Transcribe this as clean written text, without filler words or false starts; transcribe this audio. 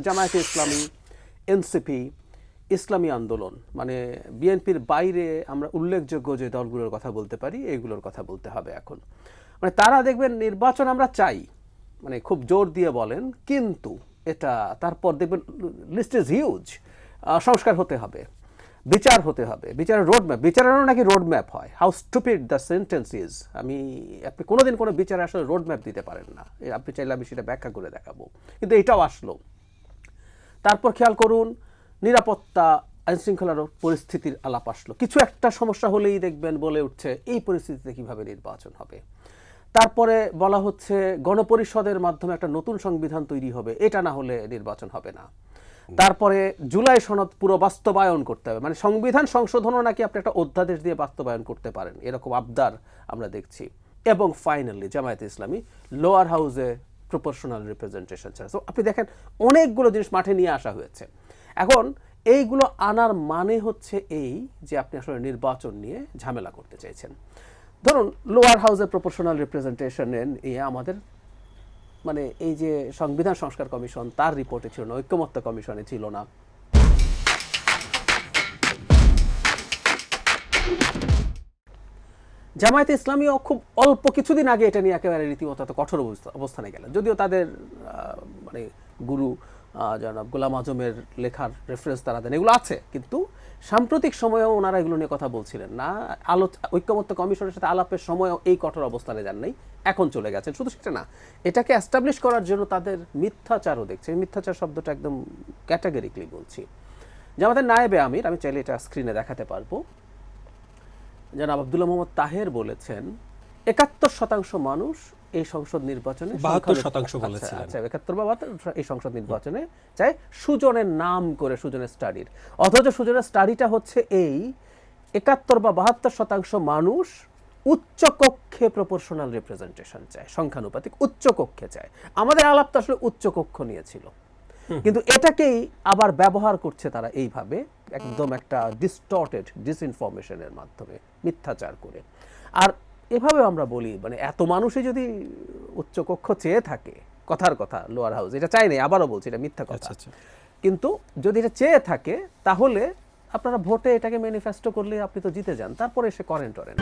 জামায়াতে ইসলামী, NCP, ইসলামী আন্দোলন, মানে বিএনপির বাইরে আমরা উল্লেখযোগ্য যে দলগুলোর কথা বলতে পারি এইগুলোর কথা বলতে হবে এখন। মানে তারা দেখবেন নির্বাচন আমরা চাই, মানে খুব জোর দিয়ে বলেন, কিন্তু এটা তারপর দেখবেন লিস্ট ইজ হিউজ, সংস্কার হতে হবে, বিচার হতে হবে, বিচারের রোডম্যাপ, বিচারেরও নাকি রোডম্যাপ হয়। How stupid the sentence is. আপনি কোনোদিন কোনো বিচারে আসলে রোডম্যাপ দিতে পারেন না, আপনি চাইলে আমি সেটা ব্যাখ্যা করে দেখাবো, কিন্তু এটাও আসলো। তারপর খেয়াল করুন নিরাপত্তা আইনশৃঙ্খলার পরিস্থিতির আলাপ আসলো, কিছু একটা সমস্যা হলেই দেখবেন বলে উঠছে এই পরিস্থিতিতে কিভাবে নির্বাচন হবে। তারপরে বলা হচ্ছে গণপরিষদের মাধ্যমে একটা নতুন সংবিধান তৈরি হবে, এটা না হলে নির্বাচন হবে না। তারপরে জুলাই সনদ পুরো বাস্তবায়ন করতে হবে, মানে সংবিধান সংশোধনও নাকি আপনি একটা অধ্যাদেশ দিয়ে বাস্তবায়ন করতে পারেন, এরকম আবদার আমরা দেখছি। এবং ফাইনালি জামায়াতে ইসলামী লোয়ার হাউসে প্রপোর্শনাল রিপ্রেজেন্টেশন ছাড়া। তো আপনি দেখেন অনেকগুলো জিনিস মাঠে নিয়ে আসা হয়েছে। এখন এইগুলো আনার মানে হচ্ছে এই যে আপনি আসলে নির্বাচন নিয়ে ঝামেলা করতে চাইছেন। ধরুন লোয়ার হাউসে প্রপোর্শনাল রিপ্রেজেন্টেশনে নিয়ে আমাদের মানে এই যে সংবিধান সংস্কার কমিশন তার রিপোর্টে ছিল না, ঐক্যমত্য কমিশনে ছিল না। জামায়াতে ইসলামীও খুব অল্প কিছুদিন আগে এটা নিয়ে একেবারে রীতিমতো কঠোর অবস্থানে গেলেন, যদিও তাদের মানে গুরু জনাব গোলাম আজমের লেখার রেফারেন্স তারা দেন, এগুলো আছে, কিন্তু সাম্প্রতিক সময়েও ওনারা এগুলো নিয়ে কথা বলছিলেন না। ঐক্যমত্য কমিশনের সাথে আলাপের সময়ও এই কঠোর অবস্থানে যান নাই, এখন চলে গেছেন। শুধু সেটা না, এটাকে এস্টাবলিশ করার জন্য তাদের মিথ্যাচারও দেখছে। মিথ্যাচার শব্দটা একদম ক্যাটাগরিক্যালি বলছি। জামাতের নায়েবে আমির, আমি চাইলে এটা স্ক্রিনে দেখাতে পারবো, জনাব আব্দুল্লাহ মোহাম্মদ তাহের বলেছেন ৭১% মানুষ এই সংসদ নির্বাচনে, ৭২% বলেছিলেন, আচ্ছা ৭১ বা ৭২ এই সংসদ নির্বাচনে চাই সুজনের নাম করে, সুজনের স্টাডির। অথচ সুজনের স্টাডিটা হচ্ছে এই ৭১ বা ৭২% মানুষ উচ্চ কক্ষে প্রপোর্শনাল রিপ্রেজেন্টেশন চায়, সংখ্যানুপাতিক উচ্চ কক্ষে চায়। আমাদের আলাপ তো আসলে উচ্চ কক্ষ নিয়েছিল, কিন্তু এটাকেই আবার ব্যবহার করছে তারা এইভাবে, একদম একটা ডিস্টর্টেড ডিসইনফরমেশনের মাধ্যমে মিথ্যাচার করে। আর এভাবে আমরা বলি, মানে এত মানুষই যদি উচ্চকক্ষ চেয়ে থাকে, কথার কথা লোয়ার হাউস এটা চাই নাই, আবারও বলছি এটা মিথ্যা কথা, কিন্তু যদি এটা চেয়ে থাকে তাহলে আপনারা ভোটে এটাকে ম্যানিফেস্টো করলে আপনি তো জিতে যান, তারপরে এসে করেন টরেন।